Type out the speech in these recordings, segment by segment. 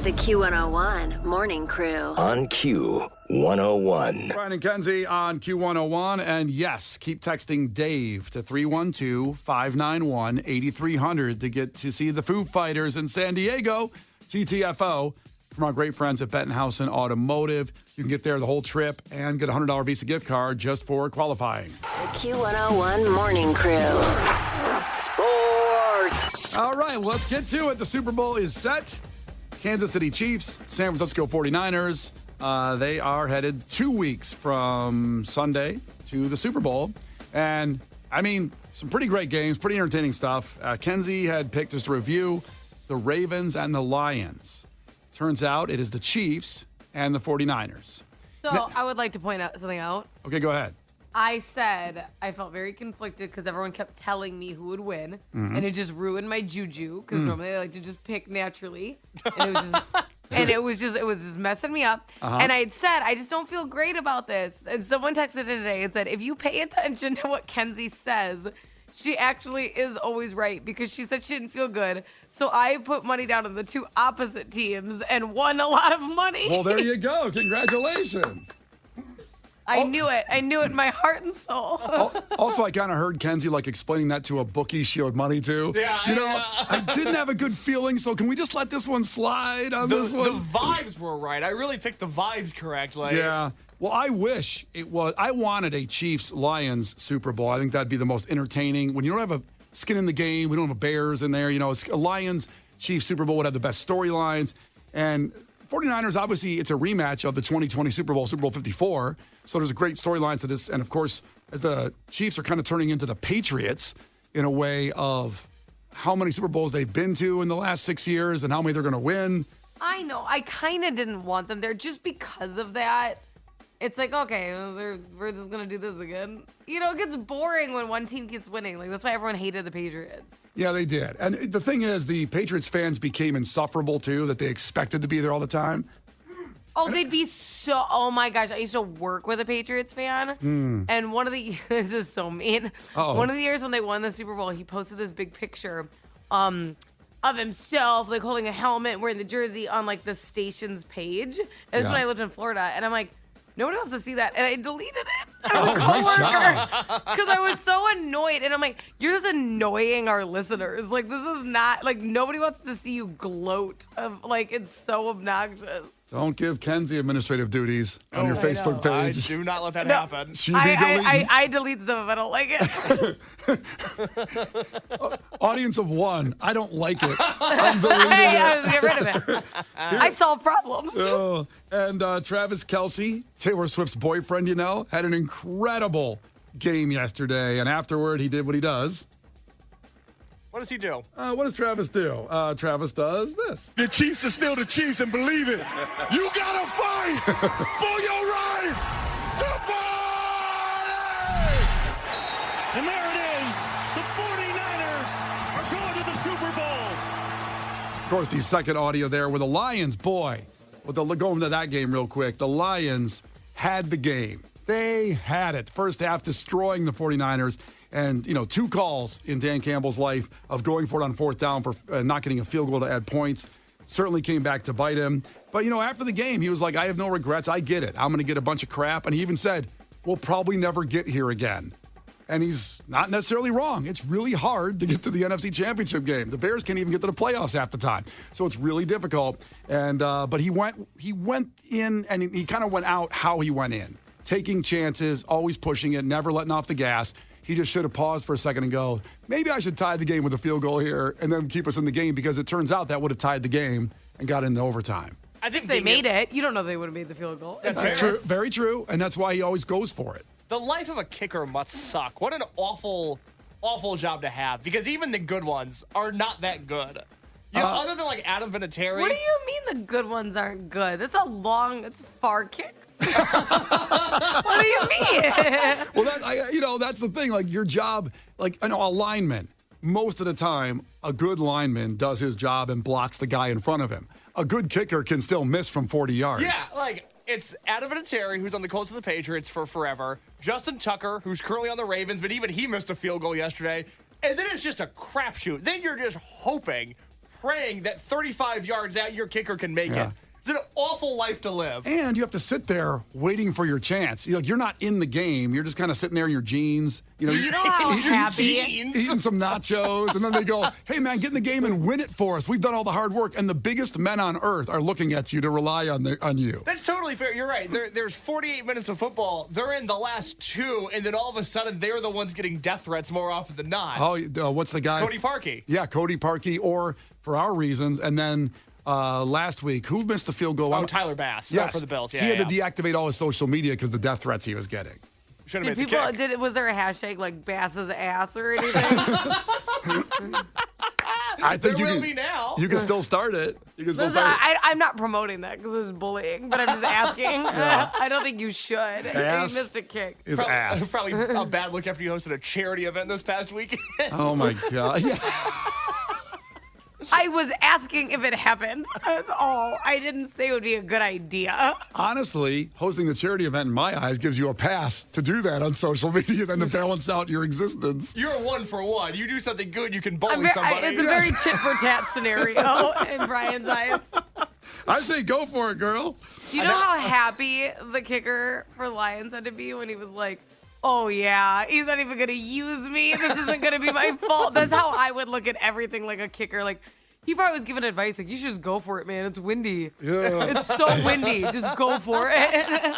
The Q101 Morning Crew. On Q101. Brian and Kenzie on Q101. And yes, keep texting Dave to 312-591-8300 to get to see the Foo Fighters in San Diego, GTFO, from our great friends at Bettenhausen Automotive. You can get there the whole trip and get a $100 Visa gift card just for qualifying. The Q101 Morning Crew. Sports. All right, let's get to it. The Super Bowl is set. Kansas City Chiefs, San Francisco 49ers. They are headed 2 weeks from Sunday to the Super Bowl. And, I mean, some pretty great games, pretty entertaining stuff. Kenzie had picked just to review the Ravens and the Lions. Turns out it is the Chiefs and the 49ers. So I would like to point out something out. Okay, go ahead. I said I felt very conflicted because everyone kept telling me who would win, and it just ruined my juju because normally I like to just pick naturally, and it was just messing me up. And I had said I just don't feel great about this. And someone texted today and said if you pay attention to what Kenzie says, she actually is always right because she said she didn't feel good. So I put money down on the two opposite teams and won a lot of money. Well, there you go. Congratulations. I knew it. I knew it in my heart and soul. Also, I kind of heard Kenzie explaining that to a bookie she owed money to. Yeah, I didn't have a good feeling, so can we just let this one slide on this one? The vibes were right. I really picked the vibes correctly. Yeah. Well, I wish it was. I wanted a Chiefs-Lions Super Bowl. I think that'd be the most entertaining. When you don't have a skin in the game, we don't have a Bears in there. A Lions-Chiefs Super Bowl would have the best storylines. And 49ers, obviously, it's a rematch of the 2020 Super Bowl, Super Bowl 54. So there's a great storyline to this. And, of course, as the Chiefs are kind of turning into the Patriots in a way of how many Super Bowls they've been to in the last 6 years and how many they're going to win. I know. I kind of didn't want them there just because of that. It's like, okay, we're just going to do this again. It gets boring when one team keeps winning. That's why everyone hated the Patriots. Yeah, they did. And the thing is, the Patriots fans became insufferable, too, that they expected to be there all the time. Oh, they'd be so... Oh, my gosh. I used to work with a Patriots fan. And one of the... This is so mean. Uh-oh. One of the years when they won the Super Bowl, he posted this big picture of himself, holding a helmet, wearing the jersey on, the station's page. And this is when I lived in Florida. And I'm like, nobody wants to see that. And I deleted it. Nice job. Because I was so annoyed. And I'm like, you're just annoying our listeners. This is not... nobody wants to see you gloat. It's so obnoxious. Don't give Kenzie administrative duties on your Facebook I page. do not let that happen. I delete some if I don't like it. Audience of one, I don't like it. I'm deleting it. Get rid of it. I solve problems. And Travis Kelce, Taylor Swift's boyfriend, had an incredible game yesterday. And afterward, he did what he does. What does he do? What does Travis do? Travis does this. The Chiefs are still the Chiefs, and believe it, you gotta fight for your right to party! And there it is. The 49ers are going to the Super Bowl. Of course, the second audio there with the Lions. Boy, go into that game real quick. The Lions had the game. They had it. First half destroying the 49ers. And, two calls in Dan Campbell's life of going for it on fourth down for not getting a field goal to add points. Certainly came back to bite him. But, after the game, he was like, I have no regrets. I get it. I'm going to get a bunch of crap. And he even said, we'll probably never get here again. And he's not necessarily wrong. It's really hard to get to the NFC Championship game. The Bears can't even get to the playoffs half the time. So it's really difficult. And but he went in and he kind of went out how he went in. Taking chances, always pushing it, never letting off the gas. He just should have paused for a second and go, maybe I should tie the game with a field goal here and then keep us in the game because it turns out that would have tied the game and got into overtime. I think they made it. You don't know they would have made the field goal. That's true. Very true. And that's why he always goes for it. The life of a kicker must suck. What an awful, awful job to have because even the good ones are not that good. Other than Adam Vinatieri. What do you mean the good ones aren't good? That's a far kick. What do you mean? Well, that's the thing. Your job, a lineman, most of the time, a good lineman does his job and blocks the guy in front of him. A good kicker can still miss from 40 yards. Yeah, it's Adam Vinatieri, who's on the Colts of the Patriots for forever. Justin Tucker, who's currently on the Ravens, but even he missed a field goal yesterday. And then it's just a crapshoot. Then you're just hoping, praying that 35 yards out your kicker can make Yeah. it. It's an awful life to live. And you have to sit there waiting for your chance. You're not in the game. You're just kind of sitting there in your jeans. Do you know how happy? Eating some nachos, and then they go, "Hey man, get in the game and win it for us. We've done all the hard work." And the biggest men on earth are looking at you to rely on you. That's totally fair. You're right. There's 48 minutes of football. They're in the last 2, and then all of a sudden they're the ones getting death threats more often than not. Oh, what's the guy? Cody Parkey. Yeah, Cody Parkey, or for our reasons, and then. Last week, who missed the field goal? Oh, Tyler Bass. Yes. For the Bills. Yeah, he had yeah. to deactivate all his social media because the death threats he was getting. Should have Did made the people? kick. Was there a hashtag like Bass's ass or anything? I think There will be now. You can still start it. You can still Listen, start it. I'm not promoting that because it's bullying, but I'm just asking. I don't think you should. Ass He missed a kick. His ass. Probably a bad look after you hosted a charity event this past weekend. Oh my god. Yeah. I was asking if it happened. That's all. I didn't say it would be a good idea. Honestly, hosting the charity event in my eyes gives you a pass to do that on social media, then to balance out your existence. You're a 1-for-1. You do something good, you can bully somebody. It's a very tit for tat scenario in Brian's eyes. I say go for it, girl. Do you know how happy the kicker for Lions had to be when he was like, "Oh yeah, he's not even gonna use me. This isn't gonna be my fault." That's how I would look at everything like a kicker. Like he probably was giving advice like, "You should just go for it, man. It's windy. Yeah. It's so windy. Just go for it."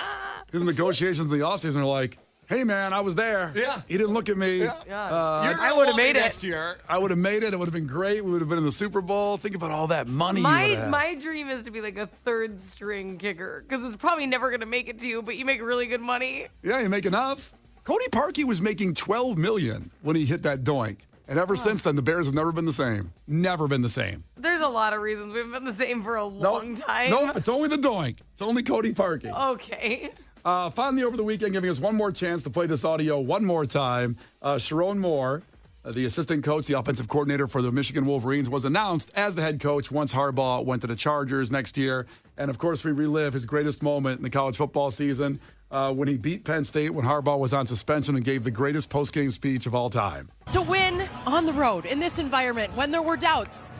His negotiations in the offseason are like, "Hey man, I was there. Yeah. He didn't look at me. You're I gonna would've love me made it. next year. I would have made it. It would have been great. We would have been in the Super Bowl. Think about all that money you would have. My dream is to be like a third string kicker because it's probably never gonna make it to you, but you make really good money. Yeah, you make enough. Cody Parkey was making $12 million when he hit that doink. And ever since then, the Bears have never been the same. Never been the same. There's a lot of reasons we've been the same for a long time. Nope, it's only the doink. It's only Cody Parkey. Okay. Finally, over the weekend, giving us one more chance to play this audio one more time. Sharon Moore, the assistant coach, the offensive coordinator for the Michigan Wolverines, was announced as the head coach once Harbaugh went to the Chargers next year. And, of course, we relive his greatest moment in the college football season when he beat Penn State when Harbaugh was on suspension and gave the greatest postgame speech of all time. To win on the road in this environment when there were doubts.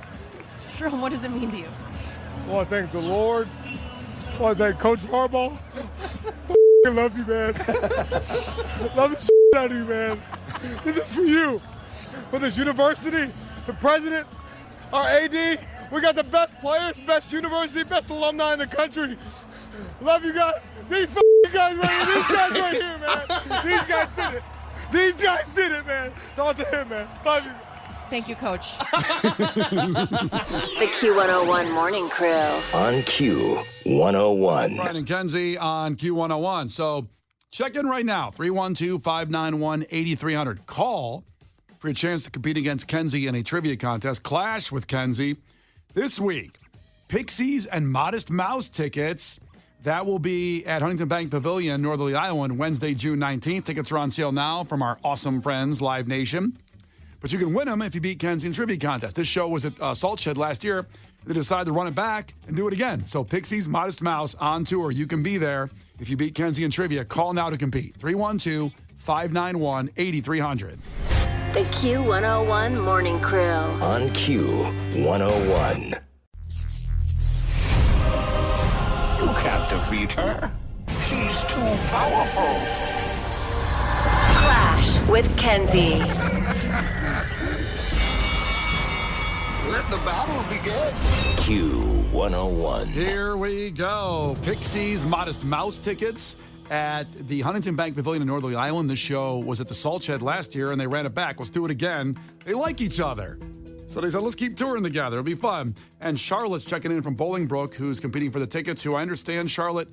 Sharon, what does it mean to you? I want to thank the Lord. I want to thank Coach Harbaugh. I love you, man. Love the shit out of you, man. This is for you. For this university, the president, our AD. We got the best players, best university, best alumni in the country. Love you guys. These guys right here. These guys right here, man. These guys did it. These guys did it, man. It's all to him, man. Love you. Thank you, Coach. The Q101 Morning Crew. On Q101. Brian and Kenzie on Q101. So check in right now, 312-591-8300. Call for your chance to compete against Kenzie in a trivia contest. Clash with Kenzie this week. Pixies and Modest Mouse tickets. That will be at Huntington Bank Pavilion, Northerly, Iowa, on Wednesday, June 19th. Tickets are on sale now from our awesome friends, Live Nation. But you can win them if you beat Kenzie in trivia contest. This show was at Salt Shed last year. They decided to run it back and do it again. So Pixies, Modest Mouse on tour. You can be there if you beat Kenzie in trivia. Call now to compete. 312-591-8300. The Q101 Morning Crew. On Q101. You can't defeat her. She's too powerful. Clash with Kenzie. Let the battle begin. Q101. Here we go. Pixies, Modest Mouse tickets at the Huntington Bank Pavilion in Northerly, Iowa. This show was at the Salt Shed last year, and they ran it back. Let's do it again. They like each other. So they said, let's keep touring together. It'll be fun. And Charlotte's checking in from Bolingbrook, who's competing for the tickets, who I understand, Charlotte,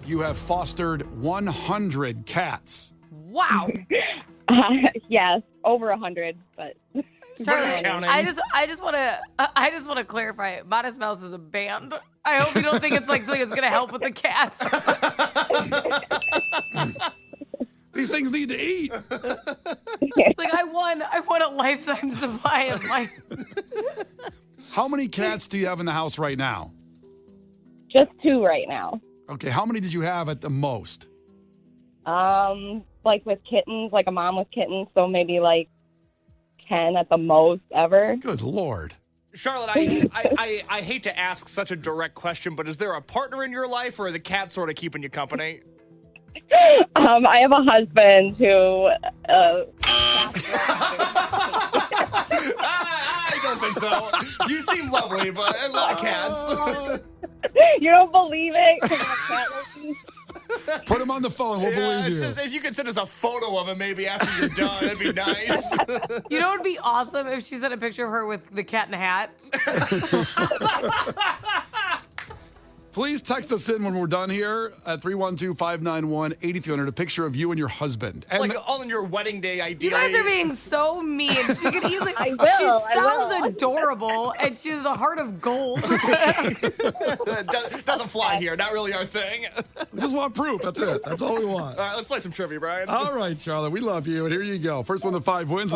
you have fostered 100 cats. Wow. Yes, over 100, but Charlotte, counting. I just want to clarify. Modest Mouse is a band. I hope you don't think it's like something that's gonna help with the cats. These things need to eat. It's like I won a lifetime supply of my. How many cats do you have in the house right now? just 2 right now. Okay, how many did you have at the most? Like with kittens, like a mom with kittens, so maybe like 10 at the most ever. Good Lord. Charlotte, I hate to ask such a direct question, but is there a partner in your life, or are the cats sort of keeping you company? I have a husband who. I don't think so. You seem lovely, but a lot of cats. You don't believe it? 'Cause I'm a cat lady? Put him on the phone. We'll believe you. Just, as you can send us a photo of him maybe after you're done, that'd be nice. You know what would be awesome if she sent a picture of her with the cat in a hat? Please text us in when we're done here at 312-591-8300, a picture of you and your husband. And like on your wedding day, ideally. You guys are being so mean. She could easily. I will, She I sounds will. adorable, and she has a heart of gold. Doesn't fly here. Not really our thing. we just want proof. That's it. That's all we want. All right, let's play some trivia, Brian. All right, Charlotte. We love you. And here you go. First one to 5 wins.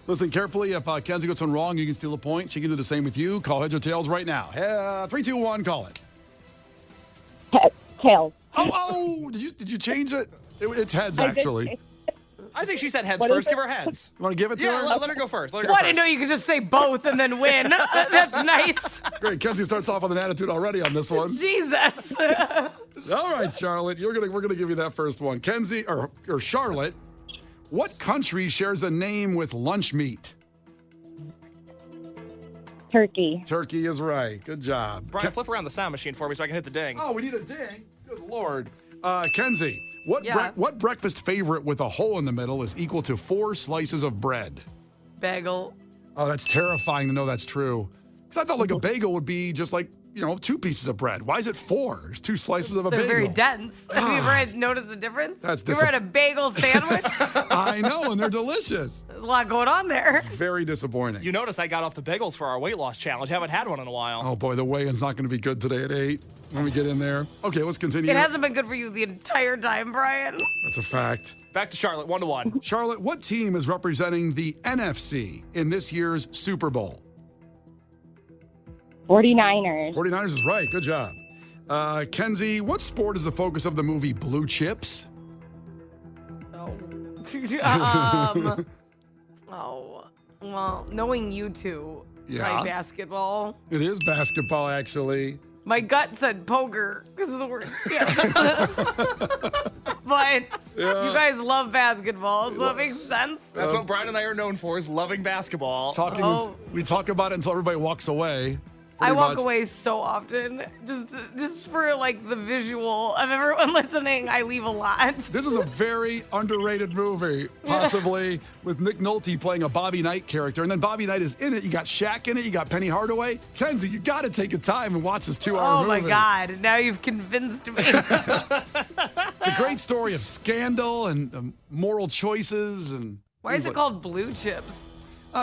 Listen carefully. If Kenzie gets one wrong, you can steal a point. She can do the same with you. Call heads or tails right now. 3, 2, 1, call it. Tails. Oh, did you change it? It's heads, actually. I think she said heads What first. is Give her heads. You want to give it to her? Let her go first. Let her Well, go I didn't know first. you could just say both and then win. That's nice. Great. Kenzie starts off with an attitude already on this one. Jesus. All right, Charlotte. We're gonna give you that first one. Kenzie or Charlotte, what country shares a name with lunch meat? Turkey. Turkey is right. Good job. Brian, flip around the sound machine for me so I can hit the ding. Oh, we need a ding. Good Lord. Kenzie, Yeah. what breakfast favorite with a hole in the middle is equal to 4 slices of bread? Bagel. Oh, that's terrifying to know that's true. Because I thought like a bagel would be just like, 2 pieces of bread. Why is it 4? There's 2 slices of a They're bagel. very dense. Have you ever noticed the difference? That's you ever had a bagel sandwich? I know, and they're delicious. There's a lot going on there. Very disappointing. You notice I got off the bagels for our weight loss challenge. Haven't had one in a while. Oh boy, the weigh-in's not going to be good today at 8 when we get in there. Okay, let's continue. It hasn't been good for you the entire time, Brian. That's a fact. Back to Charlotte, 1-1. Charlotte, what team is representing the NFC in this year's Super Bowl? 49ers. 49ers is right. Good job. Kenzie, what sport is the focus of the movie Blue Chips? Well, knowing you two, Yeah. probably basketball. It is basketball, actually. My gut said poker because of the word chips. But you guys love basketball, so it makes sense. That's what Brian and I are known for, is loving basketball. We talk about it until everybody walks away. I walk much. away so often, just for like the visual of everyone listening. I leave a lot. This is a very underrated movie, possibly with Nick Nolte playing a Bobby Knight character, and then Bobby Knight is in it. You got Shaq in it. You got Penny Hardaway. Kenzie, you got to take a time and watch this 2-hour movie. Oh my God! Now you've convinced me. It's a great story of scandal and moral choices. And Why is it called Blue Chips?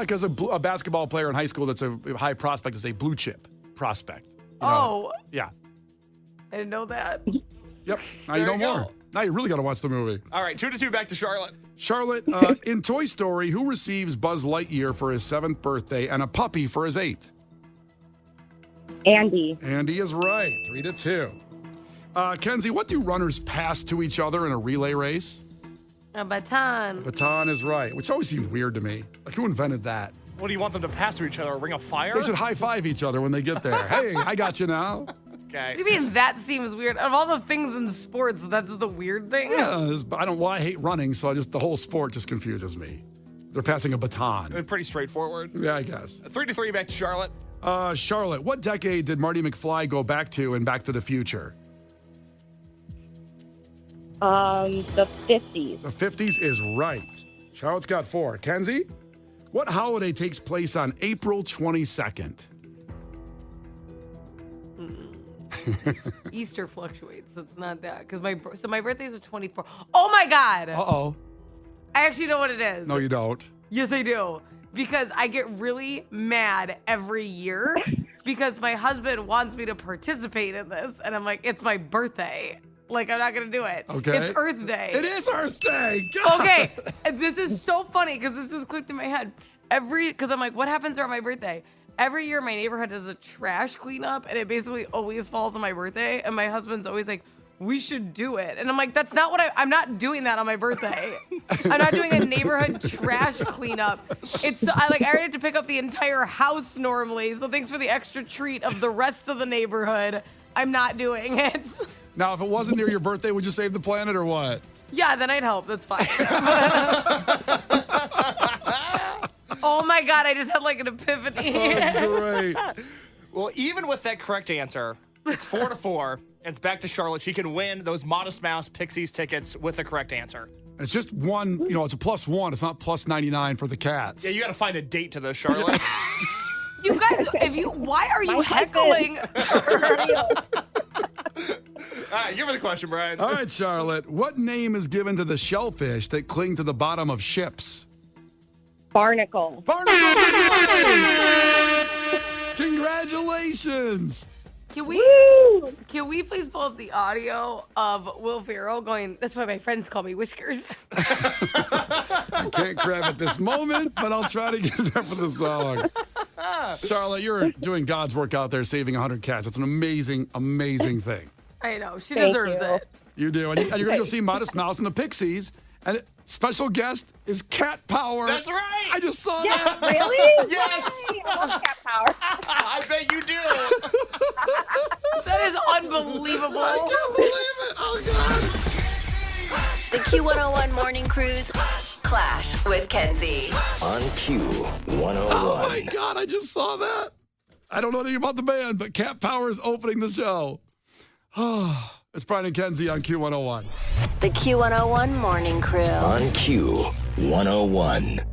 Because a basketball player in high school that's a high prospect is a blue chip prospect. Yeah. I didn't know that. Yep. Now you know more. Now you really got to watch the movie. All right, 2-2 back to Charlotte. Charlotte, in Toy Story, who receives Buzz Lightyear for his 7th birthday and a puppy for his 8th? Andy. Andy is right. 3-2. Kenzie, what do runners pass to each other in a relay race? A baton. Baton is right, which always seemed weird to me. Like, who invented that? What do you want them to pass to each other? A ring of fire? They should high-five each other when they get there. Hey, I got you now. Okay. What do you mean that seems weird? Of all the things in sports, that's the weird thing? Yeah, I hate running, so the whole sport just confuses me. They're passing a baton. Pretty straightforward. Yeah, I guess. 3-3 back to Charlotte. Charlotte, what decade did Marty McFly go back to in Back to the Future? The 50s. The 50s is right. Charlotte's got 4. Kenzie, what holiday takes place on April 22nd? Easter fluctuates, so it's not that. Because my birthday's the 24th. Oh my God! Uh-oh. I actually know what it is. No, you don't. Yes, I do. Because I get really mad every year because my husband wants me to participate in this, and I'm like, it's my birthday. Like, I'm not going to do it. Okay. It's Earth Day. It is Earth Day. God. Okay. And this is so funny because this just clicked in my head. Because I'm like, what happens around my birthday? Every year, my neighborhood does a trash cleanup, and it basically always falls on my birthday. And my husband's always like, we should do it. And I'm like, that's not what I'm not doing that on my birthday. I'm not doing a neighborhood trash cleanup. I already had to pick up the entire house normally. So thanks for the extra treat of the rest of the neighborhood. I'm not doing it. Now, if it wasn't near your birthday, would you save the planet or what? Yeah, then I'd help. That's fine. Oh my God, I just had like an epiphany. Oh, that's great. Well, even with that correct answer, it's 4-4. And it's back to Charlotte. She can win those Modest Mouse Pixies tickets with the correct answer. It's just one, it's a +1. It's not +99 for the cats. Yeah, you got to find a date to this, Charlotte. You guys, why are you heckling? All right, give me the question, Brian. All right, Charlotte. What name is given to the shellfish that cling to the bottom of ships? Barnacle. Barnacle! Congratulations! Can we please pull up the audio of Will Ferrell going, that's why my friends call me Whiskers. I can't grab at this moment, but I'll try to get there for the song. Charlotte, you're doing God's work out there saving 100 cats. It's an amazing, amazing thing. I know. She Thank deserves you. it. You do. And you're going to go see Modest Mouse and the Pixies. And special guest is Cat Power. That's right. I just saw Yes, that. really? Yes. Yay, I love cat power. I bet you do. That is unbelievable. I can't believe it. Oh, God. The Q101 Morning Crew's Clash with Kenzie. On Q101. Oh, my God. I just saw that. I don't know anything about the band, but Cat Power is opening the show. It's Brian and Kenzie on Q101. The Q101 Morning Crew. On Q101.